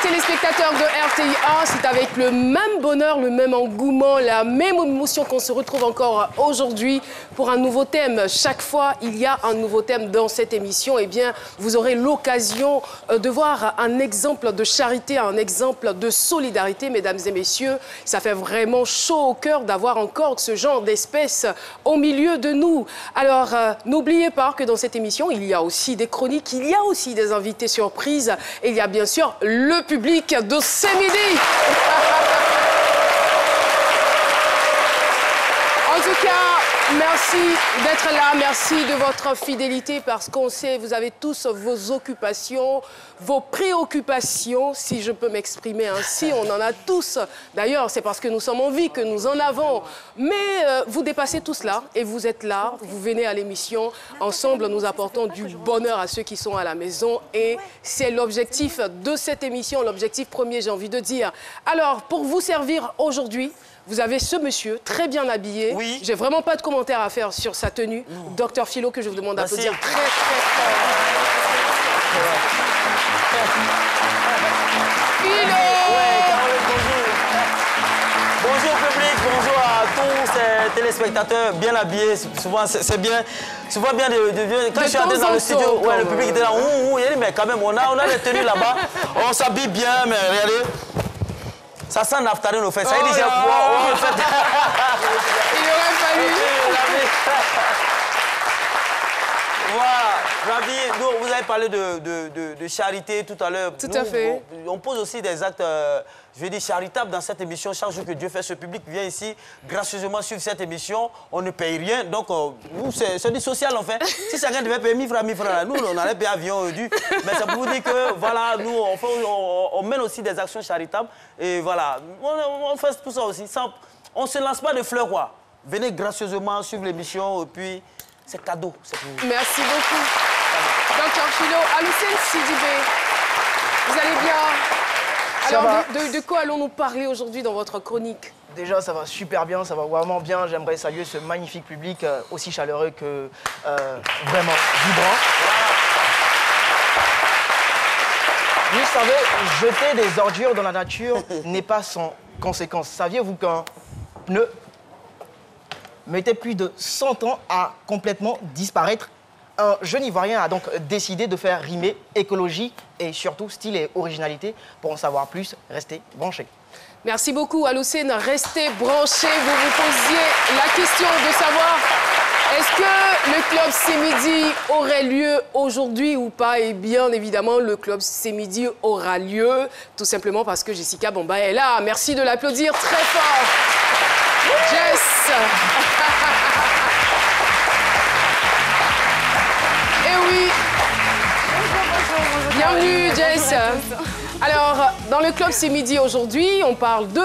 Téléspectateurs de RTI1, c'est avec le même bonheur, le même engouement, la même émotion qu'on se retrouve encore aujourd'hui pour un nouveau thème. Chaque fois, il y a un nouveau thème dans cette émission. Eh bien, vous aurez l'occasion de voir un exemple de charité, un exemple de solidarité, mesdames et messieurs. Ça fait vraiment chaud au cœur d'avoir encore ce genre d'espèce au milieu de nous. Alors, n'oubliez pas que dans cette émission, il y a aussi des chroniques, il y a aussi des invités surprises et il y a bien sûr le public de ce midi. En tout cas, merci d'être là, merci de votre fidélité parce qu'on sait, vous avez tous vos occupations, vos préoccupations, si je peux m'exprimer ainsi, on en a tous. D'ailleurs, c'est parce que nous sommes en vie que nous en avons. Mais vous dépassez tout cela et vous êtes là, vous venez à l'émission. Ensemble, nous apportons du bonheur à ceux qui sont à la maison et c'est l'objectif de cette émission, l'objectif premier, j'ai envie de dire. Alors, pour vous servir aujourd'hui, vous avez ce monsieur très bien habillé. Oui. J'ai vraiment pas de commentaire à faire sur sa tenue. Docteur Philo, que je vous demande d'applaudir très, très fort. Philo! Ouais, Caroline, bonjour. Bonjour public, bonjour à tous ces téléspectateurs bien habillés. Souvent, c'est bien. Souvent bien quand je suis entré dans le studio, ouais, le public était là. Il a dit, mais quand même, on a les tenues là-bas. On s'habille bien, mais regardez. Ça sent naphtaline au fait. Ça y est déjà froid. Il aurait fallu. Voilà, ravi. Nous, vous avez parlé de charité tout à l'heure. Tout à fait. On pose aussi des actes, je vais dire, charitables dans cette émission. Chaque jour que Dieu fait, ce public vient ici gracieusement suivre cette émission. On ne paye rien. Donc, nous, c'est du social, en fait. Si chacun devait payer 1000 francs, nous, on allait payer avion dû. Mais ça pour vous dire que, voilà, nous, on mène aussi des actions charitables. Et voilà, on fait tout ça aussi. On ne se lance pas de fleurs, quoi. Venez gracieusement suivre l'émission et puis... C'est cadeau, c'est pour vous. Merci beaucoup. Docteur Philo, Aloussène Sidibé, vous allez bien? Alors, de quoi allons-nous parler aujourd'hui dans votre chronique? Déjà, ça va super bien, ça va vraiment bien. J'aimerais saluer ce magnifique public, aussi chaleureux que vraiment vibrant. Vous savez, jeter des ordures dans la nature n'est pas sans conséquence. Saviez-vous qu'un pneu mettait plus de 100 ans à complètement disparaître? Un jeune Ivoirien a donc décidé de faire rimer écologie et surtout style et originalité. Pour en savoir plus, restez branchés. Merci beaucoup, Aloussène. Restez branchés. Vous vous posiez la question de savoir est-ce que le Club C'est Midi aurait lieu aujourd'hui ou pas? Et bien évidemment, le Club C'est Midi aura lieu, tout simplement parce que Jessica Bamba est là. Merci de l'applaudir très fort. Jess. Eh oui. Bonjour. Bienvenue, Jess. Alors, dans le Club C'est Midi aujourd'hui, on parle de...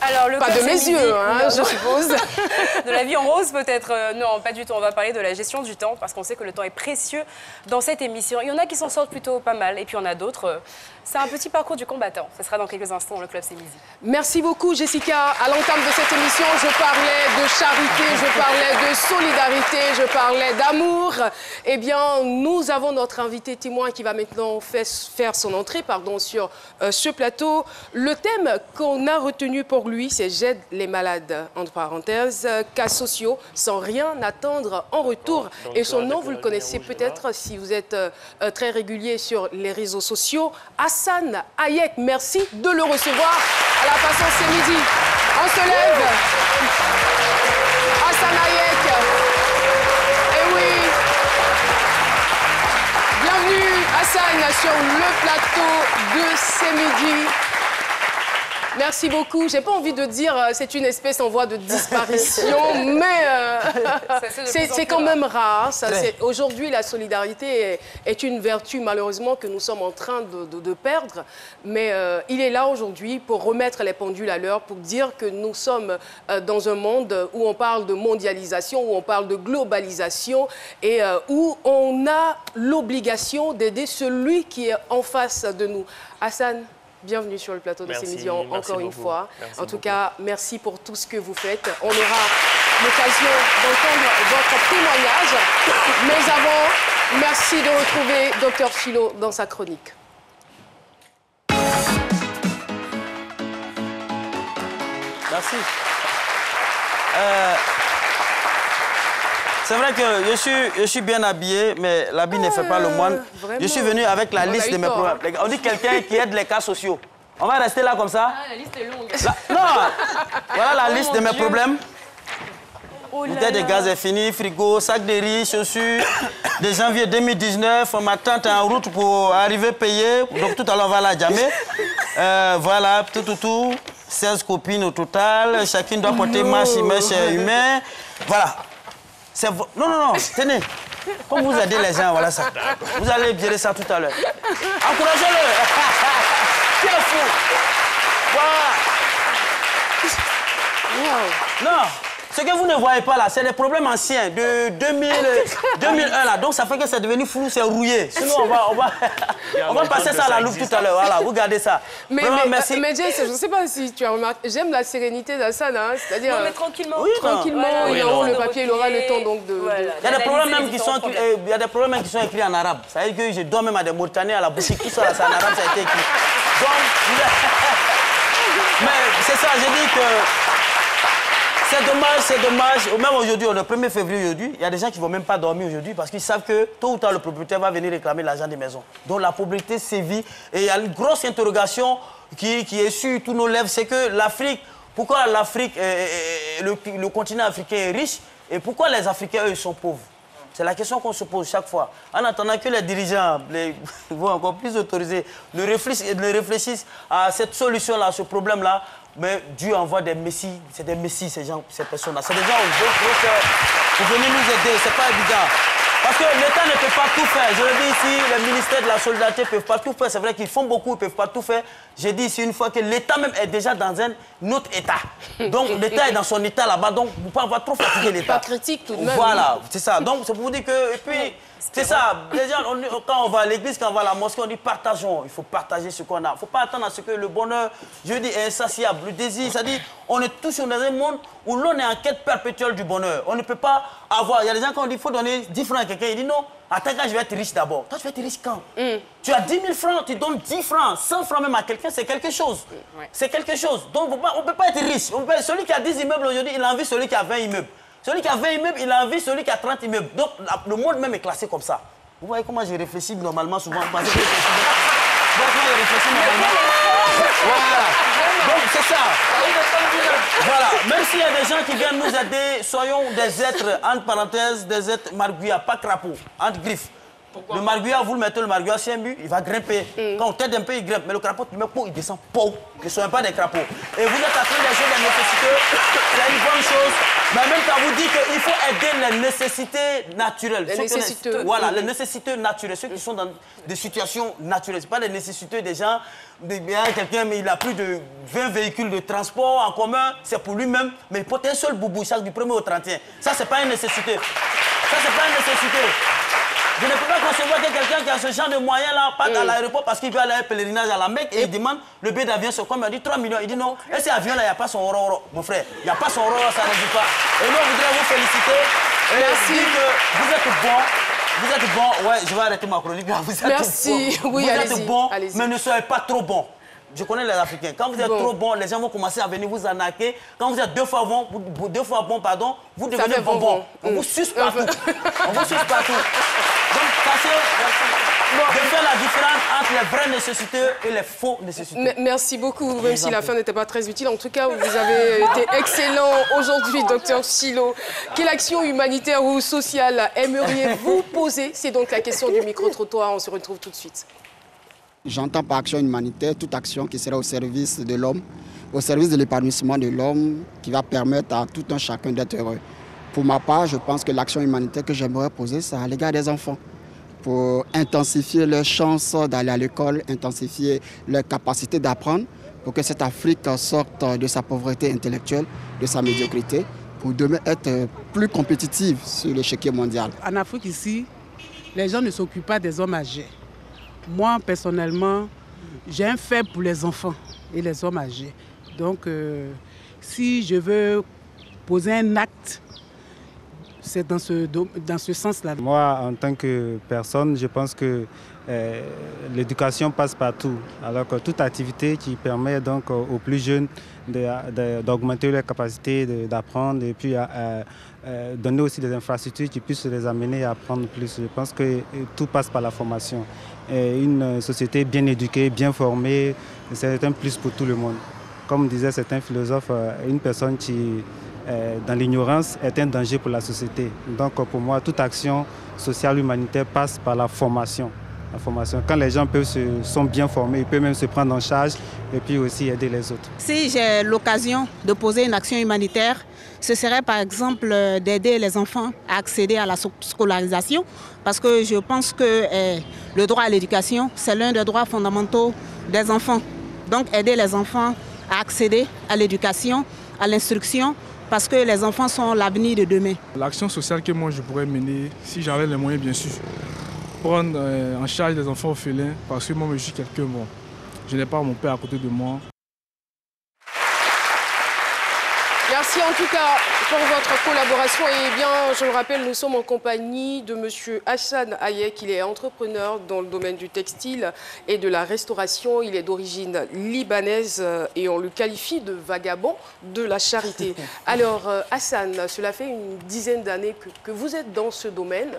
Alors, le pas de mes yeux, hein, je suppose. De la vie en rose, peut-être. Non, pas du tout. On va parler de la gestion du temps, parce qu'on sait que le temps est précieux dans cette émission. Il y en a qui s'en sortent plutôt pas mal, et puis il y en a d'autres. C'est un petit parcours du combattant. Ce sera dans quelques instants dans le Club C'est Midi. Merci beaucoup, Jessica. À l'entame de cette émission, je parlais de charité, je parlais de solidarité, je parlais d'amour. Eh bien, nous avons notre invité témoin qui va maintenant faire son entrée sur ce plateau. Le thème qu'on a retenu pour lui, c'est « J'aide les malades », entre parenthèses, cas sociaux, sans rien attendre en retour. Et son nom, vous le connaissez peut-être si vous êtes très régulier sur les réseaux sociaux. Hassan Hayek, merci de le recevoir à la façon C'est Midi. On se lève. Hassan Hayek. Eh oui. Bienvenue, Hassan, sur le plateau de C'est Midi. Merci beaucoup. J'ai pas envie de dire c'est une espèce en voie de disparition, mais c'est quand même rare. Aujourd'hui, la solidarité est une vertu, malheureusement, que nous sommes en train de perdre. Mais il est là aujourd'hui pour remettre les pendules à l'heure, pour dire que nous sommes dans un monde où on parle de mondialisation, où on parle de globalisation et où on a l'obligation d'aider celui qui est en face de nous. Hassan, bienvenue sur le plateau de C'est Midi encore une fois. En tout cas, merci pour tout ce que vous faites. On aura l'occasion d'entendre votre témoignage. Mais avant, merci de retrouver Dr Philo dans sa chronique. Merci. C'est vrai que je suis bien habillé, mais l'habit ne fait pas le moine. Vraiment. Je suis venu avec la liste de mes problèmes. On dit quelqu'un qui aide les cas sociaux. On va rester là comme ça. Ah, la liste est longue. Non, voilà la liste de mes Dieu. problèmes. Oh là Bouteille de là. gaz est fini, frigo, sac de riz, chaussures. De janvier 2019, ma tante est en route pour arriver payer. Donc tout à l'heure, on va la jammer. Voilà, tout. 16 copines au total. Chacune doit porter mèche humain. Voilà. Non, tenez. Comme vous aidez les gens, voilà ça. Vous allez gérer ça tout à l'heure. Encouragez-le. Qui est fou? Voilà. Non, ce que vous ne voyez pas là, c'est des problèmes anciens de 2001 là. Donc ça fait que c'est devenu flou, c'est rouillé. Sinon on va passer ça à la loupe tout à l'heure. Voilà, vous gardez ça. Mais merci. Mais Jess, je ne sais pas si tu as remarqué, j'aime la sérénité d'Assane, hein, c'est-à-dire... Non, mais tranquillement. Oui, tranquillement, Voilà, il aura le de papier, il aura le temps reculer. donc de... Voilà. Il y a des problèmes même qui sont D'analyser écrits, il y a des problèmes même qui sont écrits en arabe. Ça veut dire que je dois même à des Mauritaniens à la boutique, tout ça, c'est en arabe, ça a été écrit. Donc, mais c'est ça, j'ai dit que c'est dommage. Même aujourd'hui, on est le 1er février aujourd'hui, il y a des gens qui ne vont même pas dormir aujourd'hui parce qu'ils savent que tôt ou tard, le propriétaire va venir réclamer l'argent des maisons. Donc la pauvreté sévit et il y a une grosse interrogation qui est sur tous nos lèvres, c'est que l'Afrique, pourquoi l'Afrique, le continent africain est riche et pourquoi les Africains, eux, ils sont pauvres? C'est la question qu'on se pose chaque fois. En attendant que les dirigeants vont encore plus autorisés, ne réfléchissent à cette solution-là, à ce problème-là, mais Dieu envoie des messies. C'est des messies, ces personnes-là. C'est des gens pour venir nous aider. C'est pas évident. Parce que l'État ne peut pas tout faire. Je le dis ici, les ministères de la solidarité ne peuvent pas tout faire. C'est vrai qu'ils font beaucoup, ils ne peuvent pas tout faire. J'ai dit ici une fois que l'État même est déjà dans un autre État. Donc l'État est dans son État là-bas. Donc vous ne pouvez pas trop fatiguer l'État. Pas critique tout de même. Voilà, c'est ça. Donc c'est pour vous dire que... Et puis, c'est ça. Déjà, quand on va à l'église, quand on va à la mosquée, on dit partageons. Il faut partager ce qu'on a. Il ne faut pas attendre à ce que le bonheur, je dis, est insatiable. Le désir, c'est-à-dire, on est tous dans un monde où l'on est en quête perpétuelle du bonheur. On ne peut pas avoir... Il y a des gens qui ont dit, il faut donner 10 francs à quelqu'un. Il dit non, attends, quand je vais être riche d'abord. Toi, tu vas être riche quand? Tu as 10 000 francs, tu donnes 10 francs, 100 francs même à quelqu'un, c'est quelque chose. C'est quelque chose. Donc, on ne peut pas être riche. Celui qui a 10 immeubles aujourd'hui, il a envie celui qui a 20 immeubles. Celui qui a 20 immeubles, il a envie celui qui a 30 immeubles. Donc, le monde même est classé comme ça. Vous voyez comment j'ai réfléchi normalement souvent. Donc, je réfléchis normalement. Voilà. Donc, c'est ça. Voilà. Même s'il y a des gens qui viennent nous aider, soyons des êtres, entre parenthèses, des êtres marguillas, pas crapauds, entre griffes. Le marguillat, vous le mettez, le marguillat, c'est un but, il va grimper. Quand on t'aide un peu, il grimpe. Mais le crapaud, tu mets pot, il descend pot. Ne soyez pas des crapauds. Et vous êtes en train d'agir des nécessités, c'est une bonne chose. Mais en même temps, vous dites qu'il faut aider les nécessités naturelles. Les nécessiteux. Voilà, les nécessités naturelles, ceux qui sont dans des situations naturelles. Ce n'est pas les nécessités des gens. Quelqu'un, mais il a plus de 20 véhicules de transport en commun, c'est pour lui-même, mais il porte un seul boubou chaque du 1er au 31. Ça, c'est pas une nécessité. Ça, c'est pas une nécessité. Je ne peux pas concevoir que quelqu'un qui a ce genre de moyens-là parte à l'aéroport parce qu'il veut aller à un pèlerinage à la Mecque et il demande le billet d'avion sur combien? Il dit 3 millions. Il dit non, et cet avion-là, il n'y a pas son oro. Mon frère, il n'y a pas son oro, ça ne dit pas. Et nous, on voudrait vous féliciter. Merci. Dire que vous êtes bon. Vous êtes bon. Ouais, je vais arrêter ma chronique. Vous êtes Merci. bon. Oui, vous êtes bon, allez-y. mais ne soyez pas trop bon. Je connais les Africains. Quand vous êtes trop bon, les gens vont commencer à venir vous arnaquer. Quand vous êtes deux fois bon, vous devenez bonbon. On vous suce partout. On vous suce partout. Donc, sachez de faire la différence entre les vraies nécessités et les faux nécessités. Merci beaucoup, même si la fin n'était pas très utile. En tout cas, vous avez été excellent aujourd'hui, Dr Chilo. Quelle action humanitaire ou sociale aimeriez-vous poser? C'est donc la question du micro-trottoir. On se retrouve tout de suite. J'entends par action humanitaire toute action qui sera au service de l'homme, au service de l'épanouissement de l'homme, qui va permettre à tout un chacun d'être heureux. Pour ma part, je pense que l'action humanitaire que j'aimerais poser, c'est à l'égard des enfants, pour intensifier leurs chances d'aller à l'école, intensifier leur capacité d'apprendre, pour que cette Afrique sorte de sa pauvreté intellectuelle, de sa médiocrité, pour demain être plus compétitive sur l'échiquier mondial. En Afrique ici, les gens ne s'occupent pas des hommes âgés. Moi, personnellement, j'ai un faible pour les enfants et les hommes âgés. Donc, si je veux poser un acte c'est dans ce sens-là. Moi, en tant que personne, je pense que l'éducation passe partout. Alors que toute activité qui permet donc aux plus jeunes d'augmenter leur capacité d'apprendre et puis donner aussi des infrastructures qui puissent les amener à apprendre plus. Je pense que tout passe par la formation. Et une société bien éduquée, bien formée, c'est un plus pour tout le monde. Comme disait certains philosophes, une personne qui dans l'ignorance est un danger pour la société. Donc pour moi, toute action sociale humanitaire passe par la formation. La formation. Quand les gens sont bien formés, ils peuvent même se prendre en charge et puis aussi aider les autres. Si j'ai l'occasion de poser une action humanitaire, ce serait par exemple d'aider les enfants à accéder à la scolarisation, parce que je pense que le droit à l'éducation, c'est l'un des droits fondamentaux des enfants. Donc aider les enfants à accéder à l'éducation, à l'instruction, parce que les enfants sont l'avenir de demain. L'action sociale que moi je pourrais mener, si j'avais les moyens bien sûr, prendre en charge des enfants orphelins, parce que moi je suis quelqu'un, bon, je n'ai pas mon père à côté de moi. Merci en tout cas pour votre collaboration. Et bien, je le rappelle, nous sommes en compagnie de M. Hassan Hayek. Il est entrepreneur dans le domaine du textile et de la restauration. Il est d'origine libanaise et on le qualifie de vagabond de la charité. Alors, Hassan, cela fait une dizaine d'années que vous êtes dans ce domaine,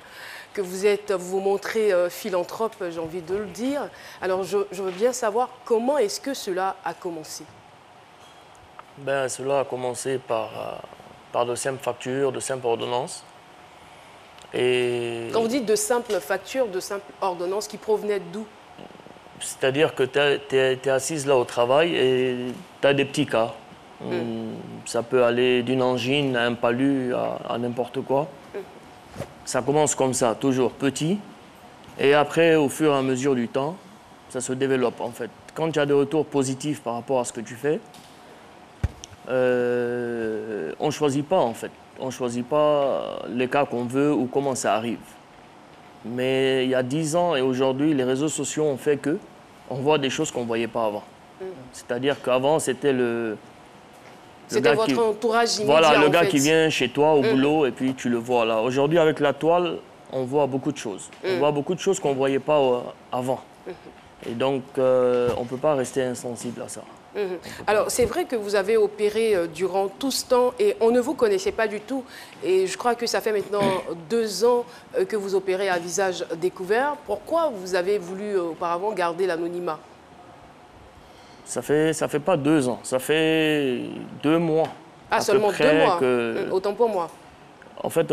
que vous montrez philanthrope, j'ai envie de le dire. Alors, je veux bien savoir comment est-ce que cela a commencé. Ben, cela a commencé par de simples factures, de simples ordonnances. Et quand vous dites de simples factures, de simples ordonnances, qui provenaient d'où? C'est-à-dire que tu es assise là au travail et tu as des petits cas. Ça peut aller d'une angine à un palu, à n'importe quoi. Ça commence comme ça, toujours petit. Et après, au fur et à mesure du temps, ça se développe en fait. Quand tu as des retours positifs par rapport à ce que tu fais, on ne choisit pas en fait. On ne choisit pas les cas qu'on veut ou comment ça arrive. Mais il y a 10 ans et aujourd'hui, les réseaux sociaux ont fait qu'on voit des choses qu'on ne voyait pas avant. C'est-à-dire qu'avant, c'était c'était votre entourage immédiat. Voilà, le gars qui vient chez toi au boulot et puis tu le vois là. Aujourd'hui, avec la toile, on voit beaucoup de choses. On voit beaucoup de choses qu'on ne voyait pas avant. Et donc, on ne peut pas rester insensible à ça. Alors, c'est vrai que vous avez opéré durant tout ce temps et on ne vous connaissait pas du tout. Et je crois que ça fait maintenant 2 ans que vous opérez à visage découvert. Pourquoi vous avez voulu auparavant garder l'anonymat? Ça fait pas 2 ans, ça fait 2 mois. Ah, seulement 2 mois, autant pour moi. En fait,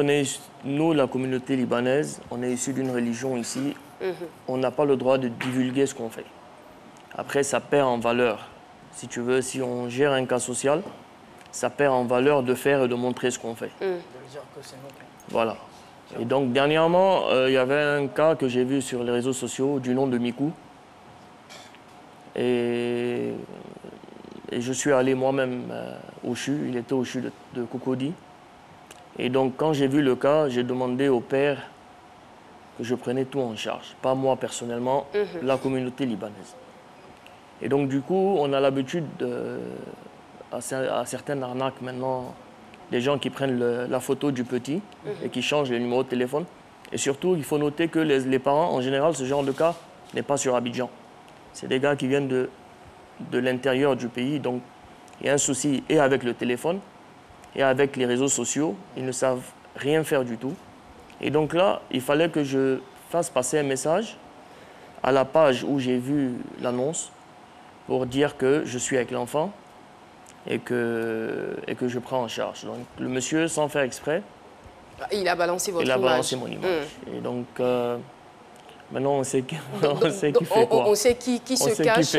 nous, la communauté libanaise, on est issus d'une religion ici. On n'a pas le droit de divulguer ce qu'on fait. Après, ça perd en valeur. Si tu veux, si on gère un cas social, ça perd en valeur de faire et de montrer ce qu'on fait. Voilà. Et donc, dernièrement, il y avait un cas que j'ai vu sur les réseaux sociaux du nom de Mikou. Et je suis allé moi-même au CHU, il était au CHU de Cocody. Et donc, quand j'ai vu le cas, j'ai demandé au père que je prenais tout en charge. Pas moi personnellement, la communauté libanaise. Et donc, du coup, on a l'habitude, à certaines arnaques maintenant, des gens qui prennent la photo du petit et qui changent les numéros de téléphone. Et surtout, il faut noter que les parents, en général, ce genre de cas n'est pas sur Abidjan. C'est des gars qui viennent de l'intérieur du pays. Donc, il y a un souci et avec le téléphone et avec les réseaux sociaux. Ils ne savent rien faire du tout. Et donc là, il fallait que je fasse passer un message à la page où j'ai vu l'annonce pour dire que je suis avec l'enfant et que je prends en charge. Donc, le monsieur, sans faire exprès, il a balancé votre image. Il a balancé mon image. Et donc, maintenant, on sait qui fait quoi. On sait qui se cache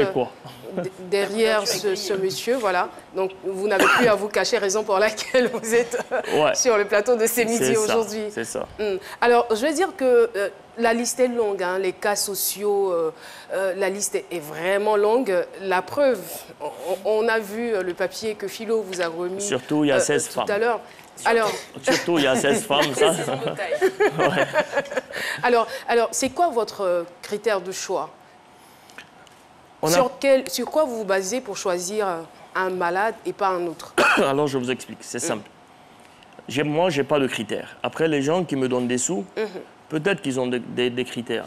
derrière ce monsieur, voilà. Donc, vous n'avez plus à vous cacher, raison pour laquelle vous êtes sur le plateau de C'est Midi aujourd'hui. C'est ça. Alors, je veux dire que la liste est longue, hein, les cas sociaux, la liste est vraiment longue. La preuve, on a vu le papier que Philo vous a remis surtout, il y a 16 femmes. Tout à l'heure. Alors... Surtout, il y a 16 femmes, ça. Ouais. Alors, c'est quoi votre critère de choix? Sur quoi vous vous basez pour choisir un malade et pas un autre? Alors, je vous explique, c'est simple. moi, je n'ai pas de critères. Après, les gens qui me donnent des sous, peut-être qu'ils ont des critères.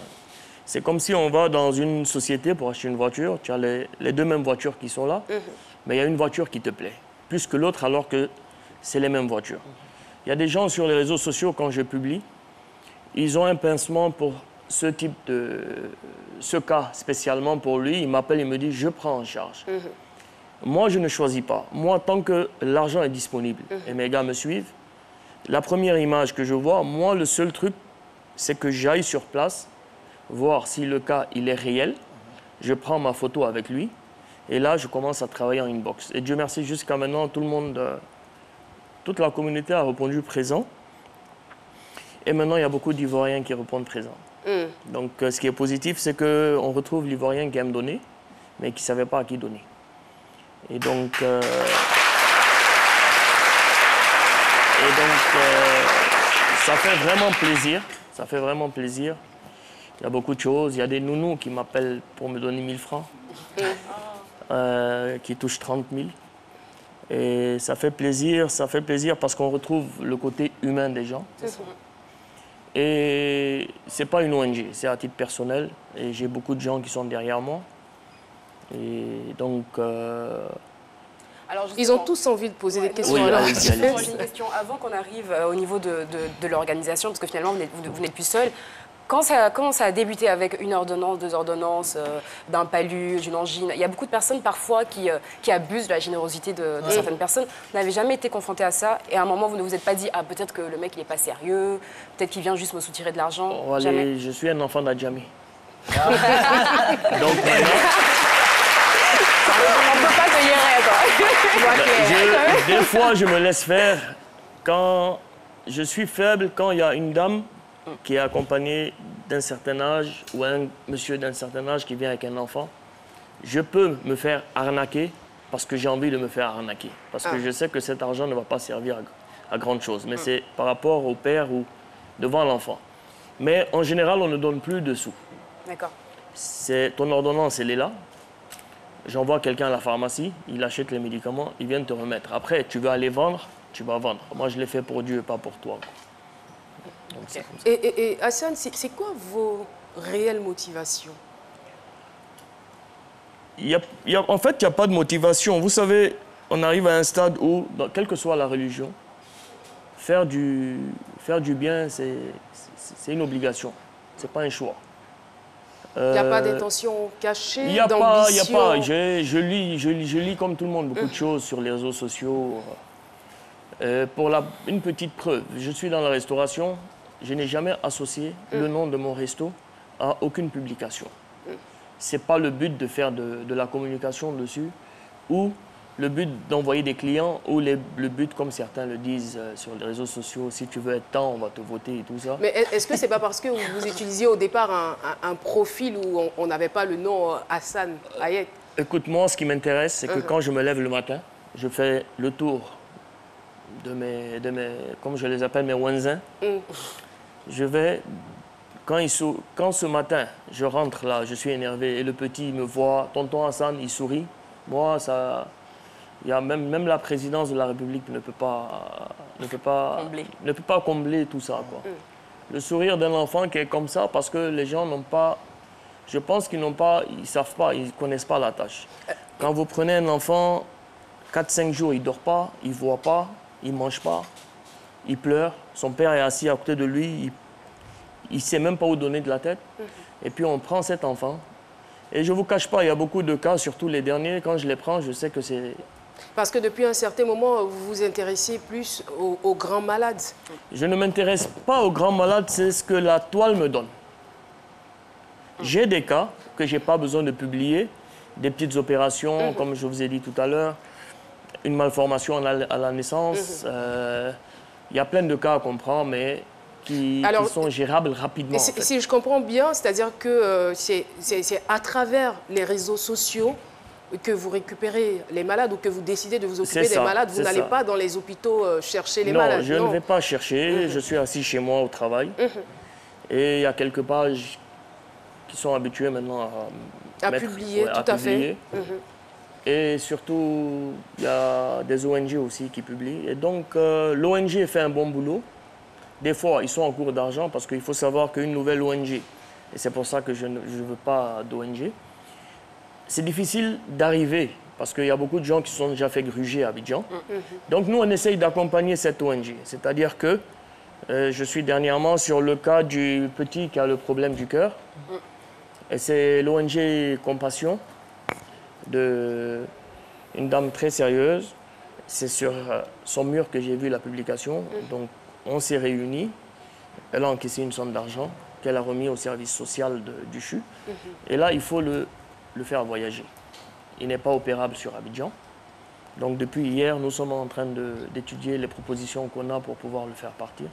C'est comme si on va dans une société pour acheter une voiture, tu as les deux mêmes voitures qui sont là, mais il y a une voiture qui te plaît, plus que l'autre alors que c'est les mêmes voitures. Il y a des gens sur les réseaux sociaux, quand je publie, ils ont un pincement pour ce type de... ce cas spécialement pour lui. Il m'appelle et me dit « je prends en charge ». Moi, je ne choisis pas. Moi, tant que l'argent est disponible et mes gars me suivent, la première image que je vois, moi, le seul truc, c'est que j'aille sur place, voir si le cas il est réel. Je prends ma photo avec lui et là, je commence à travailler en inbox. Et Dieu merci, jusqu'à maintenant, tout le monde, toute la communauté a répondu présent. Et maintenant, il y a beaucoup d'Ivoiriens qui répondent présent. Donc, ce qui est positif, c'est qu'on retrouve l'Ivoirien qui aime donner, mais qui ne savait pas à qui donner. Et donc, ça fait vraiment plaisir. Ça fait vraiment plaisir. Il y a beaucoup de choses. Il y a des nounous qui m'appellent pour me donner 1000 francs, qui touchent 30 000. Et ça fait plaisir parce qu'on retrouve le côté humain des gens. Et ce n'est pas une ONG, c'est à titre personnel. Et j'ai beaucoup de gens qui sont derrière moi. Et donc... Alors ils ont tous envie de poser des questions. Oui, alors, j'ai une question avant qu'on arrive au niveau de l'organisation, parce que finalement, vous n'êtes plus seul. Quand ça a débuté avec une ordonnance, 2 ordonnances, d'un palu, d'une angine, il y a beaucoup de personnes parfois qui abusent de la générosité de certaines personnes. Vous n'avez jamais été confronté à ça et à un moment, vous ne vous êtes pas dit « Ah, peut-être que le mec, il n'est pas sérieux, peut-être qu'il vient juste me soutirer de l'argent. » Jamais. Je suis un enfant d'Adjami. Donc maintenant... On ne peut pas te hier, Des fois, je me laisse faire quand je suis faible, quand il y a une dame qui est accompagnée d'un certain âge ou un monsieur d'un certain âge qui vient avec un enfant. Je peux me faire arnaquer parce que j'ai envie de me faire arnaquer. Parce que je sais que cet argent ne va pas servir à grande chose. Mais c'est par rapport au père ou devant l'enfant. Mais en général, on ne donne plus de sous. D'accord. Ton ordonnance, elle est là. J'envoie quelqu'un à la pharmacie, il achète les médicaments, il vient te remettre. Après, tu veux aller vendre, tu vas vendre. Moi, je l'ai fait pour Dieu et pas pour toi. Donc, et Hassan, c'est quoi vos réelles motivations? En fait, il n'y a pas de motivation. Vous savez, on arrive à un stade où, quelle que soit la religion, faire du bien, c'est une obligation. Ce n'est pas un choix. Il n'y a pas d'intention cachée, d'ambition? Il n'y a pas. Je lis comme tout le monde beaucoup de choses sur les réseaux sociaux. Pour une petite preuve, je suis dans la restauration. Je n'ai jamais associé le nom de mon resto à aucune publication. Ce n'est pas le but de faire de la communication dessus ou le but d'envoyer des clients ou le but, comme certains le disent sur les réseaux sociaux, si tu veux être tant, on va te voter et tout ça. Mais est-ce que ce n'est pas parce que vous utilisiez au départ un profil où on n'avait pas le nom Hassan Hayek? Écoute, moi, ce qui m'intéresse, c'est que quand je me lève le matin, je fais le tour de mes comme je les appelle, mes wanzins. Je vais, quand ce matin, je rentre là, je suis énervé et le petit me voit, tonton Hassan, il sourit. Moi, ça... Il y a même la présidence de la République ne peut pas combler tout ça, quoi. Le sourire d'un enfant qui est comme ça parce que les gens n'ont pas... Je pense qu'ils ils savent pas, ils ne connaissent pas la tâche. Quand vous prenez un enfant, 4-5 jours, il ne dort pas, il ne voit pas, il ne mange pas, il pleure. Son père est assis à côté de lui, il ne sait même pas où donner de la tête. Et puis on prend cet enfant. Et je ne vous cache pas, il y a beaucoup de cas, surtout les derniers, quand je les prends, je sais que c'est... Parce que depuis un certain moment, vous vous intéressez plus aux grands malades. Je ne m'intéresse pas aux grands malades, c'est ce que la toile me donne. J'ai des cas que je n'ai pas besoin de publier, des petites opérations, comme je vous ai dit tout à l'heure, une malformation à la naissance. Il y a plein de cas à comprendre, mais qui sont gérables rapidement. Si je comprends bien, c'est-à-dire que c'est à travers les réseaux sociaux que vous récupérez les malades ou que vous décidez de vous occuper des malades. Vous n'allez pas dans les hôpitaux chercher les malades. Non, je ne vais pas chercher. Je suis assis chez moi au travail. Et il y a quelques pages qui sont habituées maintenant à publier, tout à fait. Et surtout, il y a des ONG aussi qui publient. Et donc, l'ONG fait un bon boulot. Des fois, ils sont en cours d'argent parce qu'il faut savoir qu'une nouvelle ONG, et c'est pour ça que je ne veux pas d'ONG, c'est difficile d'arriver parce qu'il y a beaucoup de gens qui se sont déjà fait gruger à Abidjan. Donc, nous, on essaye d'accompagner cette ONG. C'est-à-dire que je suis dernièrement sur le cas du petit qui a le problème du cœur. Et c'est l'ONG Compassion, une dame très sérieuse. C'est sur son mur que j'ai vu la publication. Donc, on s'est réunis. Elle a encaissé une somme d'argent qu'elle a remis au service social du CHU. Et là, il faut le faire voyager. Il n'est pas opérable sur Abidjan. Donc, depuis hier, nous sommes en train d'étudier les propositions qu'on a pour pouvoir le faire partir.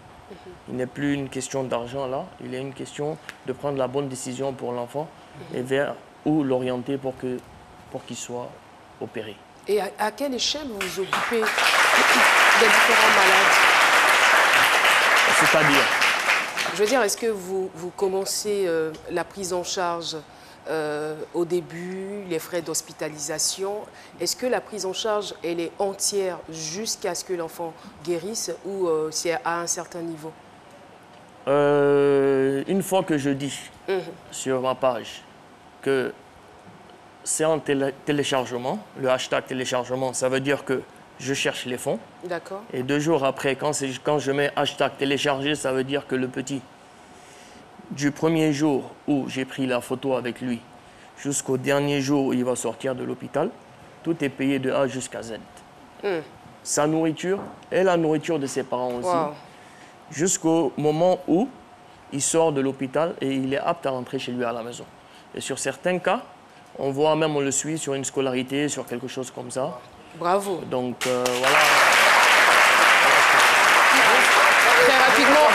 Il n'est plus une question d'argent là, il est une question de prendre la bonne décision pour l'enfant et vers où l'orienter pour qu'il soit opéré. Et à quelle échelle vous vous occupez des différents malades? C'est-à-dire? Je veux dire, est-ce que vous commencez la prise en charge au début, les frais d'hospitalisation? Est-ce que la prise en charge, elle est entière jusqu'à ce que l'enfant guérisse ou c'est à un certain niveau? Une fois que je dis sur ma page que c'est en téléchargement, le hashtag téléchargement, ça veut dire que je cherche les fonds. D'accord. Et 2 jours après, quand je mets hashtag télécharger, ça veut dire que le petit, du premier jour où j'ai pris la photo avec lui jusqu'au dernier jour où il va sortir de l'hôpital, tout est payé de A jusqu'à Z. Sa nourriture et la nourriture de ses parents aussi, jusqu'au moment où il sort de l'hôpital et il est apte à rentrer chez lui à la maison. Et sur certains cas, on voit même, on le suit sur une scolarité, sur quelque chose comme ça. Bravo. Donc voilà. Très rapidement.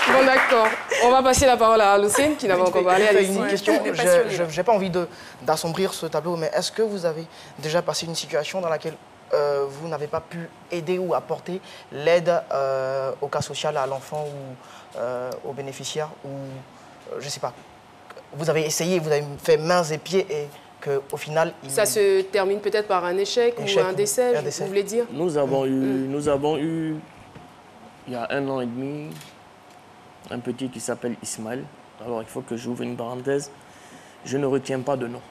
Bon, d'accord. On va passer la parole à Lucine qui n'a pas encore parlé. Une question, je n'ai pas envie d'assombrir ce tableau, mais est-ce que vous avez déjà passé une situation dans laquelle vous n'avez pas pu aider ou apporter l'aide au cas social à l'enfant ou aux bénéficiaires, ou je ne sais pas, vous avez essayé, vous avez fait mains et pieds et qu'au final... Ça se termine peut-être par un échec ou un décès, vous voulez dire? Nous avons eu, il y a 1 an et demi, un petit qui s'appelle Ismaël. Alors, il faut que j'ouvre une parenthèse. Je ne retiens pas de nom.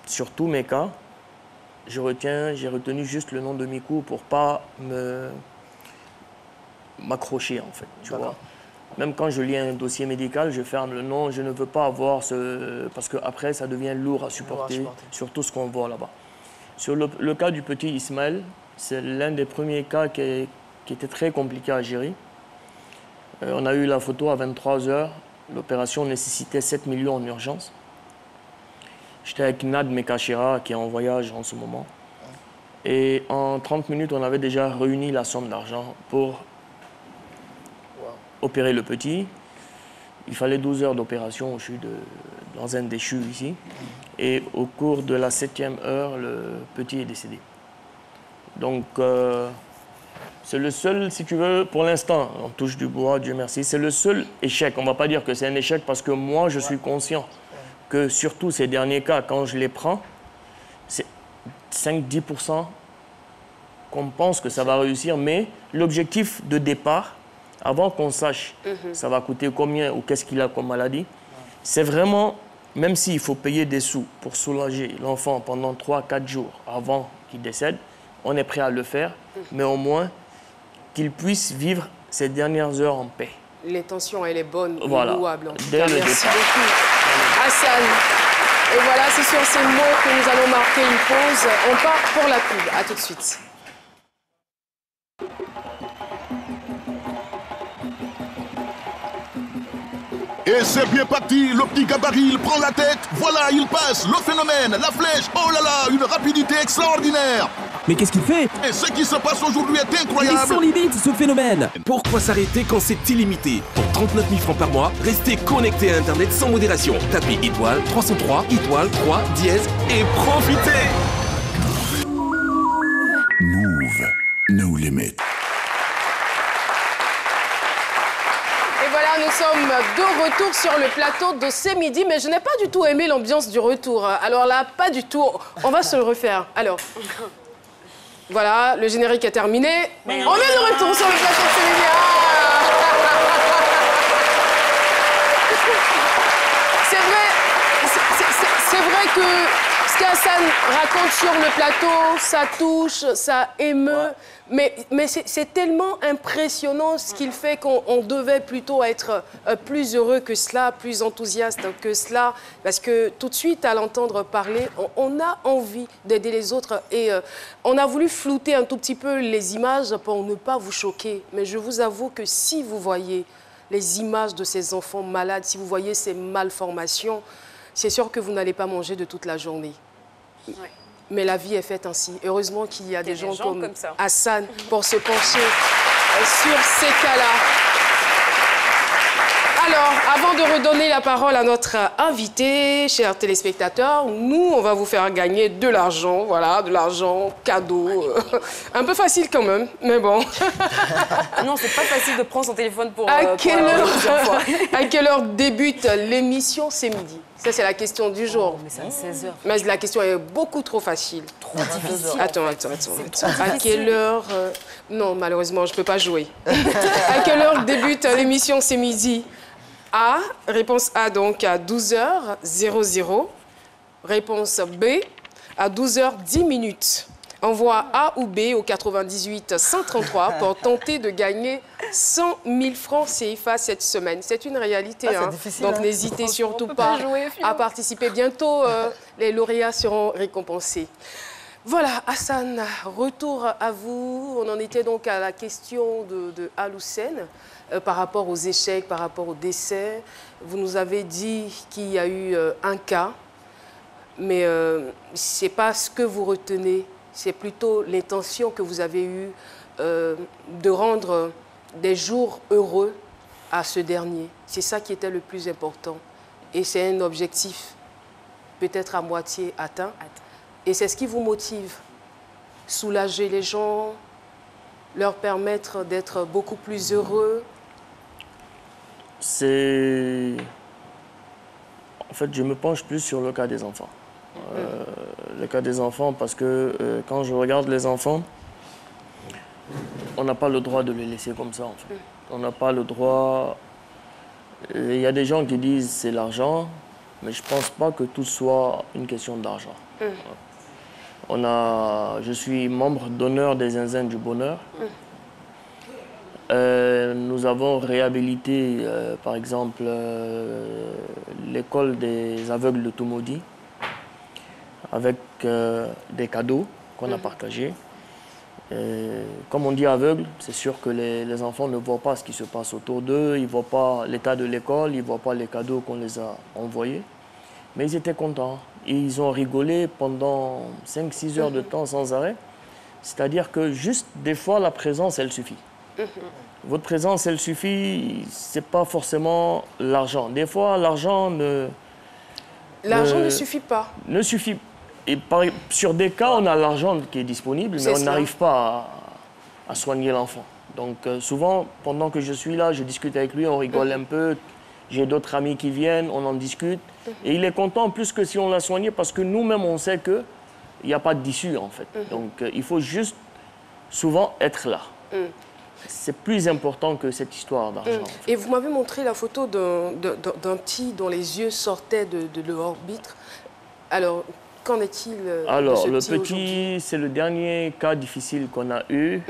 Sur tous mes cas, j'ai retenu juste le nom de Mikou pour ne pas m'accrocher, en fait, tu vois. Même quand je lis un dossier médical, je ferme le nom. Je ne veux pas avoir parce qu'après, ça devient lourd à supporter, sur tout ce qu'on voit là-bas. Sur le cas du petit Ismaël, c'est l'un des premiers cas qui était très compliqué à gérer. On a eu la photo à 23 h. L'opération nécessitait 7 millions en urgence. J'étais avec Nad Mekachera qui est en voyage en ce moment. Et en 30 minutes, on avait déjà réuni la somme d'argent pour opérer le petit. Il fallait 12 heures d'opération dans un des CHU ici. Et au cours de la 7e heure, le petit est décédé. Donc, c'est le seul, si tu veux, pour l'instant, on touche du bois, Dieu merci, c'est le seul échec. On ne va pas dire que c'est un échec parce que moi, je suis conscient que surtout ces derniers cas, quand je les prends, c'est 5-10% qu'on pense que ça va réussir. Mais l'objectif de départ, avant qu'on sache ça va coûter combien ou qu'est-ce qu'il a comme maladie, c'est vraiment, même s'il faut payer des sous pour soulager l'enfant pendant 3-4 jours avant qu'il décède, on est prêt à le faire, mais au moins qu'il puisse vivre ces dernières heures en paix. L'intention, elle est bonne, voilà. louable. En tout Dès cas, le merci départ. beaucoup. Hassan. Et voilà, c'est sur ces mots que nous allons marquer une pause. On part pour la pub. À tout de suite. Et c'est bien parti, le petit gabarit, il prend la tête, voilà, il passe, le phénomène, la flèche, oh là là, une rapidité extraordinaire. Mais qu'est-ce qu'il fait? Et ce qui se passe aujourd'hui est incroyable. Il est sans limite, ce phénomène. Pourquoi s'arrêter quand c'est illimité? Pour 39 000 francs par mois, restez connecté à Internet sans modération. Tapez étoile 303, étoile 3, dièse et profitez. Move, no limit. Et voilà, nous sommes de retour sur le plateau de ce midi, mais je n'ai pas du tout aimé l'ambiance du retour. Alors là, pas du tout. On va se le refaire. Alors, voilà, le générique est terminé. On est de retour sur le plateau de ce midi. C'est vrai que ce qu'Hassan raconte sur le plateau, ça touche, ça émeut. Mais c'est tellement impressionnant ce qu'il fait qu'on devait plutôt être plus heureux que cela, plus enthousiaste que cela. Parce que tout de suite, à l'entendre parler, on a envie d'aider les autres. Et on a voulu flouter un tout petit peu les images pour ne pas vous choquer. Mais je vous avoue que si vous voyez les images de ces enfants malades, si vous voyez ces malformations, c'est sûr que vous n'allez pas manger de toute la journée. Ouais. Mais la vie est faite ainsi. Heureusement qu'il y a des gens comme Hassan pour se pencher sur ces cas-là. Alors, avant de redonner la parole à notre invité, chers téléspectateurs, nous, on va vous faire gagner de l'argent, voilà, de l'argent, cadeau. Un peu facile quand même, mais bon. Non, c'est pas facile de prendre son téléphone pour... À quelle heure débute l'émission? C'est midi. Ça, c'est la question du jour. Mais c'est à 16h. Mais la question est beaucoup trop facile. Trop difficile. Attends. À quelle heure... Non, malheureusement, je ne peux pas jouer. À quelle heure débute l'émission? C'est midi. A, réponse A donc à 12h00. Réponse B à 12h10. Envoie A ou B au 98 133 pour tenter de gagner 100 000 francs CFA cette semaine. C'est une réalité, donc n'hésitez surtout pas à participer. Bientôt, les lauréats seront récompensés. Voilà, Hassan, retour à vous. On en était donc à la question de Al-Hussein par rapport aux échecs, par rapport au décès. Vous nous avez dit qu'il y a eu un cas, mais ce n'est pas ce que vous retenez. C'est plutôt l'intention que vous avez eue de rendre des jours heureux à ce dernier. C'est ça qui était le plus important. Et c'est un objectif peut-être à moitié atteint. Et c'est ce qui vous motive. Soulager les gens, leur permettre d'être beaucoup plus heureux. C'est... En fait, je me penche plus sur le cas des enfants. Le cas des enfants, parce que quand je regarde les enfants, on n'a pas le droit de les laisser comme ça, en fait. On n'a pas le droit... Il y a des gens qui disent c'est l'argent, mais je ne pense pas que tout soit une question d'argent. Je suis membre d'honneur des Zinzins du Bonheur. Nous avons réhabilité, par exemple, l'école des aveugles de Tomodi, avec des cadeaux qu'on a partagés. Comme on dit aveugle, c'est sûr que les enfants ne voient pas ce qui se passe autour d'eux, ils ne voient pas l'état de l'école, ils ne voient pas les cadeaux qu'on les a envoyés. Mais ils étaient contents. Ils ont rigolé pendant 5-6 heures de temps sans arrêt. C'est-à-dire que juste des fois, la présence, elle suffit. Votre présence, elle suffit, ce n'est pas forcément l'argent. Des fois, l'argent ne... L'argent ne suffit pas. Ne suffit. Et sur des cas, on a l'argent qui est disponible, mais on n'arrive pas à soigner l'enfant. Donc souvent, pendant que je suis là, je discute avec lui, on rigole un peu. J'ai d'autres amis qui viennent, on en discute. Et il est content plus que si on l'a soigné, parce que nous-mêmes, on sait qu'il n'y a pas d'issue, en fait. Donc il faut juste souvent être là. C'est plus important que cette histoire d'argent. En fait. Et vous m'avez montré la photo d'un petit dont les yeux sortaient de l'orbitre. Alors, qu'en est-il Alors, le petit, c'est le dernier cas difficile qu'on a eu.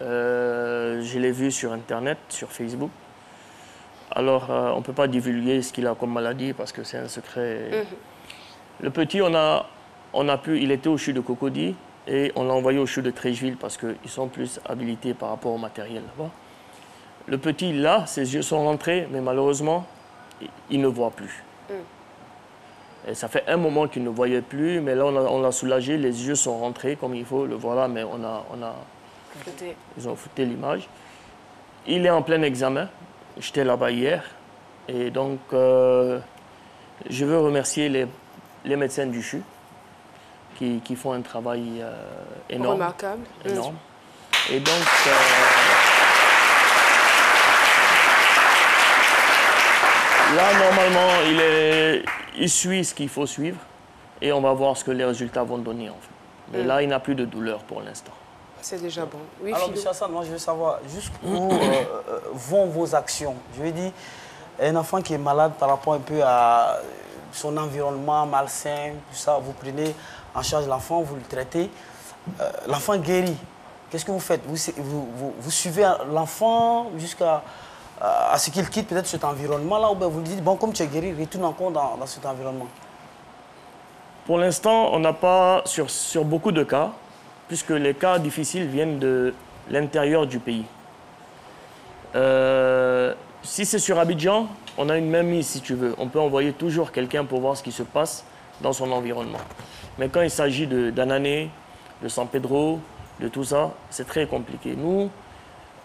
Je l'ai vu sur Internet, sur Facebook. Alors, on ne peut pas divulguer ce qu'il a comme maladie parce que c'est un secret. Le petit, il était au CHU de Cocody et on l'a envoyé au CHU de Treichville parce qu'ils sont plus habilités par rapport au matériel là-bas. Le petit, là, ses yeux sont rentrés, mais malheureusement, il ne voit plus. Et ça fait un moment qu'il ne voyait plus, mais là, on l'a soulagé, les yeux sont rentrés comme il faut, le voilà, mais ils ont foutu l'image. Il est en plein examen. J'étais là-bas hier et donc je veux remercier les médecins du CHU qui font un travail énorme. Remarquable. Énorme. Et donc, Là, normalement, il suit ce qu'il faut suivre et on va voir ce que les résultats vont donner, en fait. Mais là, il n'a plus de douleur pour l'instant. C'est déjà bon. Oui, alors, M. Hassan, moi, je veux savoir jusqu'où vont vos actions. Je veux dire, un enfant qui est malade par rapport un peu à son environnement malsain, tout ça, vous prenez en charge l'enfant, vous le traitez. L'enfant guérit. Qu'est-ce que vous faites? Vous suivez l'enfant jusqu'à ce qu'il quitte peut-être cet environnement-là, ou bien vous lui dites, bon, comme tu es guéri, retourne encore dans cet environnement? Pour l'instant, on n'a pas, sur beaucoup de cas, puisque les cas difficiles viennent de l'intérieur du pays. Si c'est sur Abidjan, on a une mainmise, si tu veux. On peut envoyer toujours quelqu'un pour voir ce qui se passe dans son environnement. Mais quand il s'agit d'Anané, de San Pedro, de tout ça, c'est très compliqué. Nous,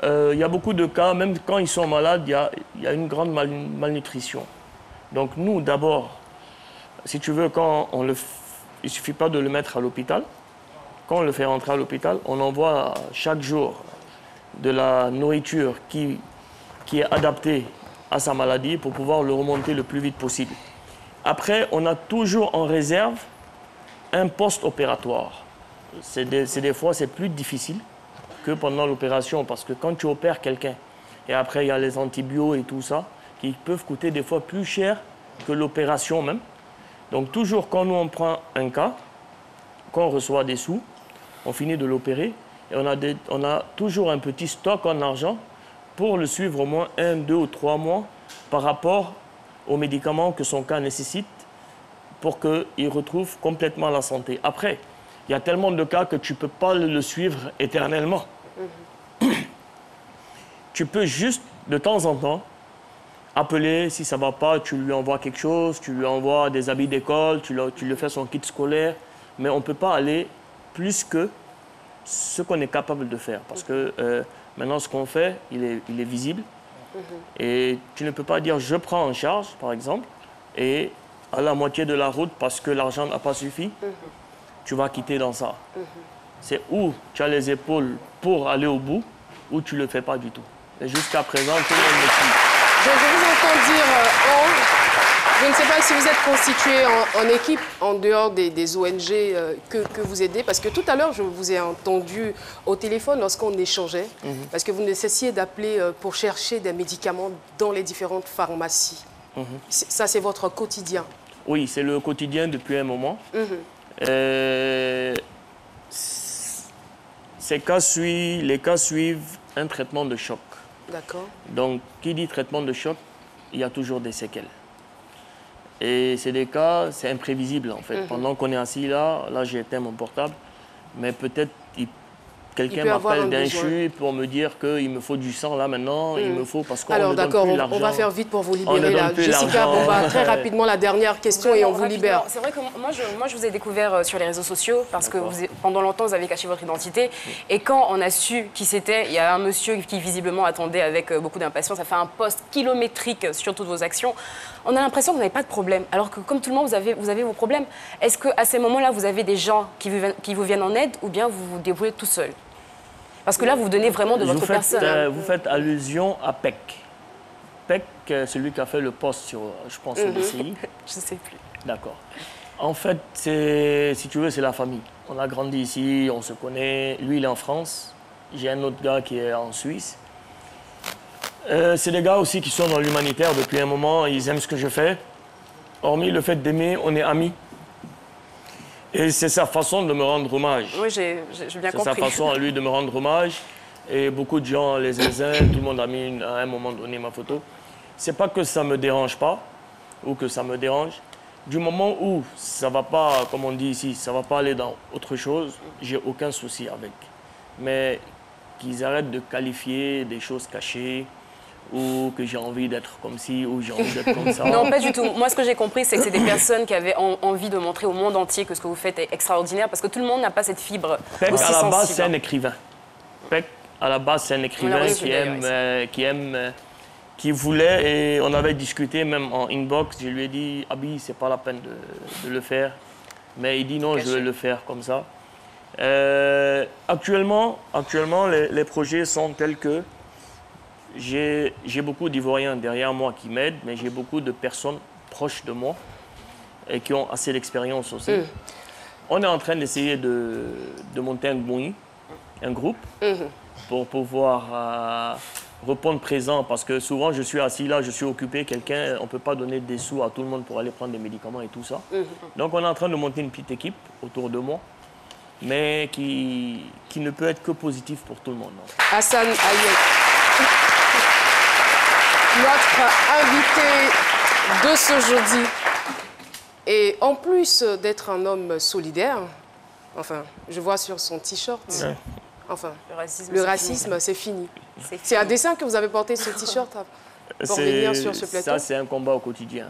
il y a beaucoup de cas, même quand ils sont malades, il y a une grande malnutrition. Donc nous, d'abord, si tu veux, il ne suffit pas de le mettre à l'hôpital. Quand on le fait rentrer à l'hôpital, on envoie chaque jour de la nourriture qui est adaptée à sa maladie pour pouvoir le remonter le plus vite possible. Après, on a toujours en réserve un post-opératoire. Des fois, c'est plus difficile que pendant l'opération parce que quand tu opères quelqu'un, et après, il y a les antibiotiques et tout ça, qui peuvent coûter des fois plus cher que l'opération même. Donc, toujours quand nous, on prend un cas, quand on reçoit des sous, on finit de l'opérer et on a toujours un petit stock en argent pour le suivre au moins 1, 2 ou 3 mois par rapport aux médicaments que son cas nécessite pour qu'il retrouve complètement la santé. Après, il y a tellement de cas que tu ne peux pas le suivre éternellement. Tu peux juste, de temps en temps, appeler, si ça ne va pas, tu lui envoies quelque chose, tu lui envoies des habits d'école, tu lui fais son kit scolaire, mais on ne peut pas aller plus que ce qu'on est capable de faire. Parce que maintenant, ce qu'on fait, il est visible. Et tu ne peux pas dire, je prends en charge, par exemple, et à la moitié de la route, parce que l'argent n'a pas suffi, tu vas quitter dans ça. C'est où tu as les épaules pour aller au bout, ou tu ne le fais pas du tout. Et jusqu'à présent, tout le monde me suit. Je vous entends dire, je ne sais pas si vous êtes constitué en équipe en dehors des ONG que vous aidez, parce que tout à l'heure, je vous ai entendu au téléphone lorsqu'on échangeait, parce que vous ne cessiez d'appeler pour chercher des médicaments dans les différentes pharmacies. Ça, c'est votre quotidien. Oui, c'est le quotidien depuis un moment. Les cas suivent un traitement de choc. D'accord. Donc, qui dit traitement de choc, il y a toujours des séquelles. Et c'est des cas, c'est imprévisible en fait. Pendant qu'on est assis là j'ai éteint mon portable, mais peut-être quelqu'un m'appelle d'un CHU pour me dire qu'il me faut du sang là maintenant, il me faut parce qu'on ne donne plus l'argent. On va faire vite pour vous libérer là. Jessica, on va très rapidement la dernière question et on vous libère. C'est vrai que moi je vous ai découvert sur les réseaux sociaux parce que pendant longtemps vous avez caché votre identité et quand on a su qui c'était, il y a un monsieur qui visiblement attendait avec beaucoup d'impatience, a fait un post kilométrique sur toutes vos actions. On a l'impression que vous n'avez pas de problème, alors que comme tout le monde, vous avez vos problèmes. Est-ce qu'à ces moments-là, vous avez des gens qui vous viennent en aide ou bien vous vous débrouillez tout seul? Parce que là, vous donnez vraiment de votre personne. Vous faites allusion à Peck. Peck, celui qui a fait le post sur, je pense, le DCI. Je ne sais plus. D'accord. En fait, si tu veux, c'est la famille. On a grandi ici, on se connaît. Lui, il est en France. J'ai un autre gars qui est en Suisse. C'est des gars aussi qui sont dans l'humanitaire depuis un moment. Ils aiment ce que je fais. Hormis le fait d'aimer, on est amis. Et c'est sa façon de me rendre hommage. Oui, j'ai bien compris. C'est sa façon à lui de me rendre hommage. Et beaucoup de gens les aisinent, tout le monde a mis à un moment donné ma photo. C'est pas que ça me dérange pas, ou que ça me dérange. Du moment où ça va pas, comme on dit ici, ça va pas aller dans autre chose, j'ai aucun souci avec. Mais qu'ils arrêtent de qualifier des choses cachées, ou que j'ai envie d'être comme ci, ou j'ai envie d'être comme ça. Non, pas du tout. Moi, ce que j'ai compris, c'est que c'est des personnes qui avaient envie de montrer au monde entier que ce que vous faites est extraordinaire, parce que tout le monde n'a pas cette fibre Peck, aussi à la base, sensible. c'est un écrivain. Peck, à la base, c'est un écrivain qui voulait, et on avait discuté même en inbox, je lui ai dit, Abi, c'est pas la peine de le faire. Mais il dit non, je vais le faire comme ça. Actuellement les projets sont tels que j'ai beaucoup d'Ivoiriens derrière moi qui m'aident, mais j'ai beaucoup de personnes proches de moi et qui ont assez d'expérience aussi. On est en train d'essayer de monter un groupe, pour pouvoir répondre présent, parce que souvent je suis assis là, je suis occupé, on ne peut pas donner des sous à tout le monde pour aller prendre des médicaments et tout ça. Donc on est en train de monter une petite équipe autour de moi, mais qui ne peut être que positif pour tout le monde. Hassan Hayek, notre invité de ce jeudi. Et en plus d'être un homme solidaire, enfin, je vois sur son t-shirt, enfin, le racisme, c'est fini. C'est un dessin que vous avez porté ce t-shirt pour venir sur ce plateau? Ça, c'est un combat au quotidien.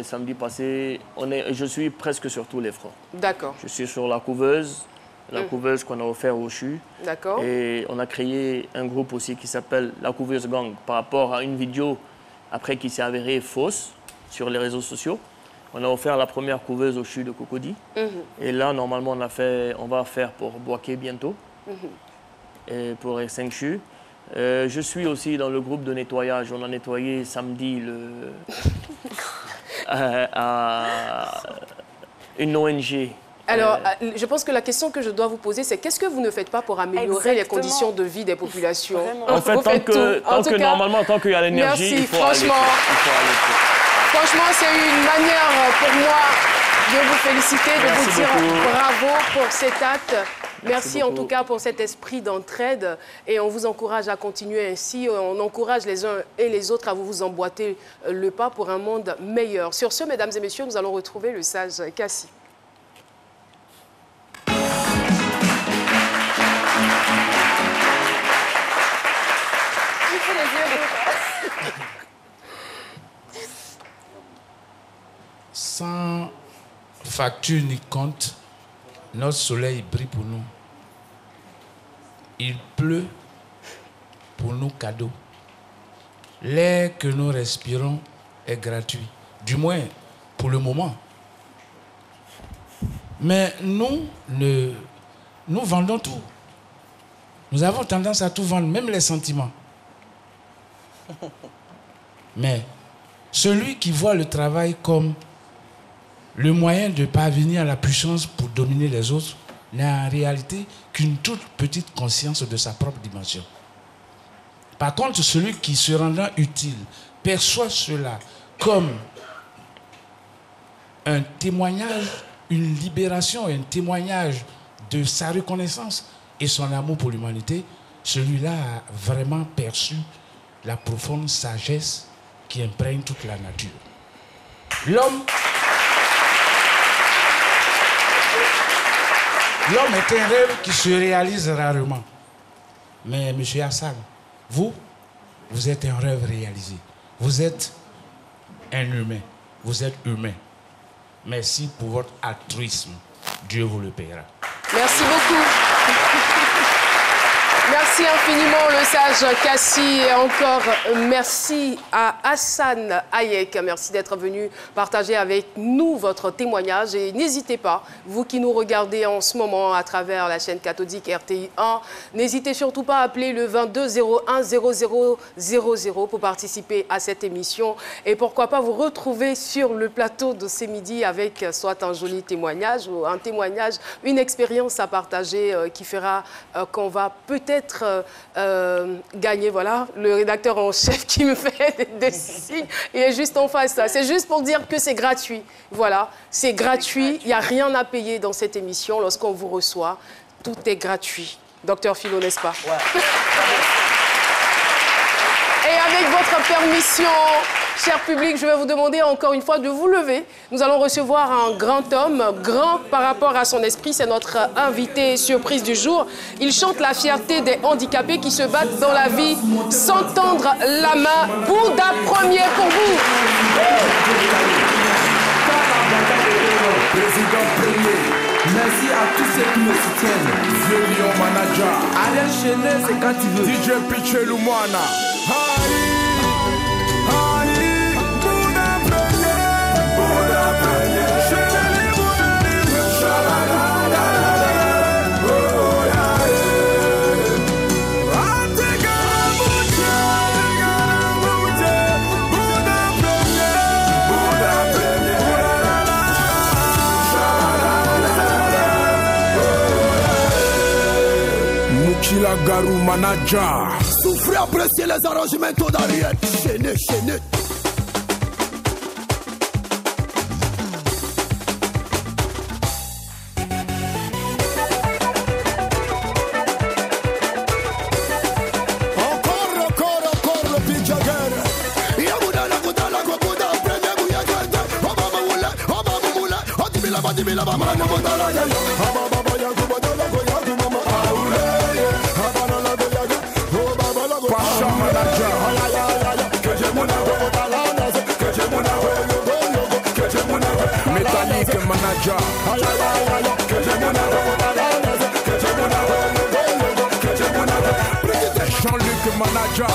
Samedi passé, je suis presque sur tous les fronts. D'accord. Je suis sur la couveuse qu'on a offert au CHU. D'accord. Et on a créé un groupe aussi qui s'appelle La Couveuse Gang, par rapport à une vidéo après qui s'est avérée fausse sur les réseaux sociaux. On a offert la première couveuse au CHU de Cocody. Et là, normalement, on va faire pour Boaké bientôt. Et pour R5 CHU. Je suis aussi dans le groupe de nettoyage. On a nettoyé samedi une ONG. Alors, je pense que la question que je dois vous poser, c'est qu'est-ce que vous ne faites pas pour améliorer les conditions de vie des populations? En fait, tant qu'il y a l'énergie, il faut aller. Franchement, c'est une manière pour moi de vous féliciter, de vous dire bravo pour cet acte. Merci en tout cas pour cet esprit d'entraide et on vous encourage à continuer ainsi. On encourage les uns et les autres à vous emboîter le pas pour un monde meilleur. Sur ce, mesdames et messieurs, nous allons retrouver le sage Cassie. Sans facture ni compte, notre soleil brille pour nous. Il pleut pour nous cadeaux. L'air que nous respirons est gratuit, du moins pour le moment. Mais nous vendons tout. Nous avons tendance à tout vendre, même les sentiments. Mais celui qui voit le travail comme le moyen de parvenir à la puissance pour dominer les autres n'a en réalité qu'une toute petite conscience de sa propre dimension. Par contre, celui qui se rendant utile perçoit cela comme un témoignage, une libération, un témoignage de sa reconnaissance et son amour pour l'humanité, celui-là a vraiment perçu la profonde sagesse qui imprègne toute la nature. L'homme est un rêve qui se réalise rarement. Mais M. Hassan, vous êtes un rêve réalisé. Vous êtes un humain. Vous êtes humain. Merci pour votre altruisme. Dieu vous le paiera. Merci beaucoup. Merci infiniment, le sage Cassie. Et encore merci à Hassan Hayek. Merci d'être venu partager avec nous votre témoignage. Et n'hésitez pas, vous qui nous regardez en ce moment à travers la chaîne cathodique RTI 1, n'hésitez surtout pas à appeler le 22 01 0000 pour participer à cette émission. Et pourquoi pas vous retrouver sur le plateau de ce midi avec soit un joli témoignage ou un témoignage, une expérience à partager qui fera qu'on va peut-être gagner. Voilà, le rédacteur en chef qui me fait des signes, il est juste en face. C'est juste pour dire que c'est gratuit. Voilà, c'est gratuit. Il n'y a rien à payer dans cette émission lorsqu'on vous reçoit. Tout est gratuit. Docteur Philo, n'est-ce pas? Ouais. Et avec votre permission, cher public, je vais vous demander encore une fois de vous lever. Nous allons recevoir un grand homme, grand par rapport à son esprit. C'est notre invité surprise du jour. Il chante la fierté des handicapés qui se battent dans la vie sans tendre la main. Bouddha premier pour vous. Président premier, merci à tous ceux qui me soutiennent. Vieux Lion Manager, allez enchaîner, c'est quand tu veux. DJ Piché Lumana. Chila Garou Manager. Souffrez, apprécier les arrangements d'Ariel. Chaîné, chaîné. Métallique Manager. Jean-Luc Manager.